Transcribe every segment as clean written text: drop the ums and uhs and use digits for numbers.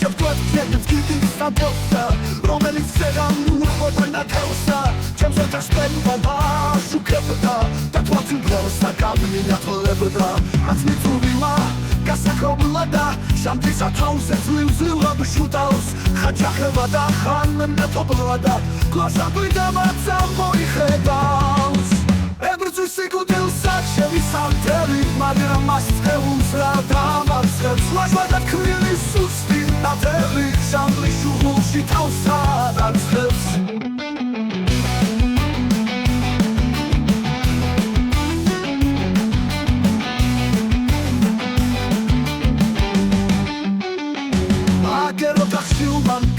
შევთქვათ ქეთებს გიგის სამბოთა რომელიც ზეგან უყოდება თელსა ჩემს ოთახს პენბა შუქებდა და თვალწინ ბლოსა გამინათოლებდა მას მიწულიმა გასაკობლადა შამთისა თავზე ძლივ-ძლივ აბშუტავს ხაჭახება და ხანმენათობლადა გლაშაბლი და მაცა მოიხედავს ებრძვის სიკვდილსა ჩემი სამთელი მაგრამ მას წეულს რა დამარცხებს ლაშვა და თქმილი სუსტი ნათელი შამბლის შუღულში თავს ადარცხებს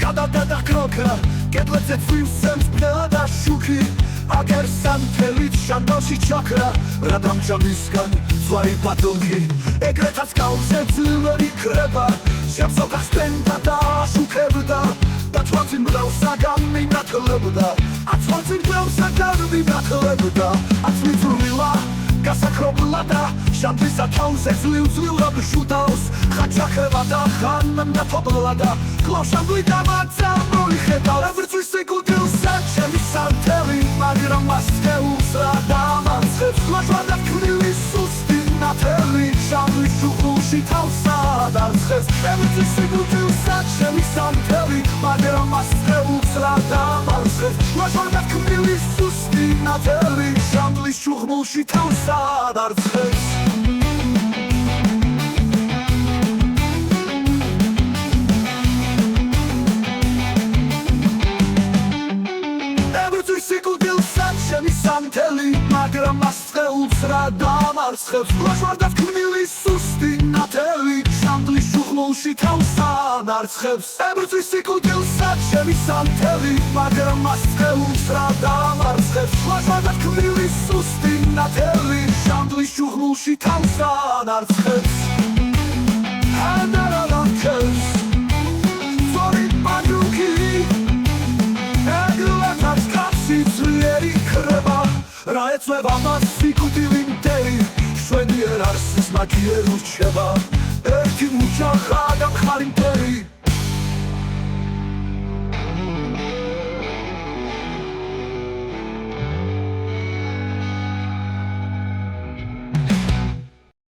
გადადადა ქროკა კედლებზე წვივსემს ბნელა და შუქი აგერ სამთელით შანდალში ჩაქრა რა დამჭამისგან ზვარი ბატონი ეგრეთაც კალზე ძლიერი ქრება ჩემს ოთახს პენბა და შუქებდა და თვალწინ ბლოსა გამინათლებდა თვალწინ ბლოსა გამინათლებდა მიწულილა გასაკრობლადა შამთისა თავზე ძლივ-ძლივ აბშუტავს ხაჭახება და ხანმენათობლადა გლაშაბლი და მაცა მოიხედავს ებრძვის სიკვდილსა ჩემი სამთელი მაგრამ მას თეულს რა დამარცხებს ლაშვა და თქმილი სუსტი ნათელი შამბლის შუღულში თავს ადარცხებს ებრძვის სიკვდილსა ჩემი სამთელი მაგრამ მას თეულს რა დამარცხებს ლაშვა და თქმილი სუსტი ნათელი შამბლის შუღულში თავს ადარცხებს ჩემი სამთელი მაგრამ მას წეულს რა დამარცხებს ლაშვა და თქმილი სუსტი ნათელი შამბლის შუღულში თავს ადარცხებს ებრძვის სიკვდილსა ჩემი სამთელი მაგრამ მას წეულს რა დამარცხებს ლაშვა და თქმილი სუსტი ნათელი შამბლის შუღულში თავს ადარცხებს ადარალანქებს ზორი პანუქი ეგლათაც კაცი ძლიერი რა ეწვევა მას სიკვდილი მტერი შვენიერ არსის მაგიერ ურჩება ერთი მუჩა ხადა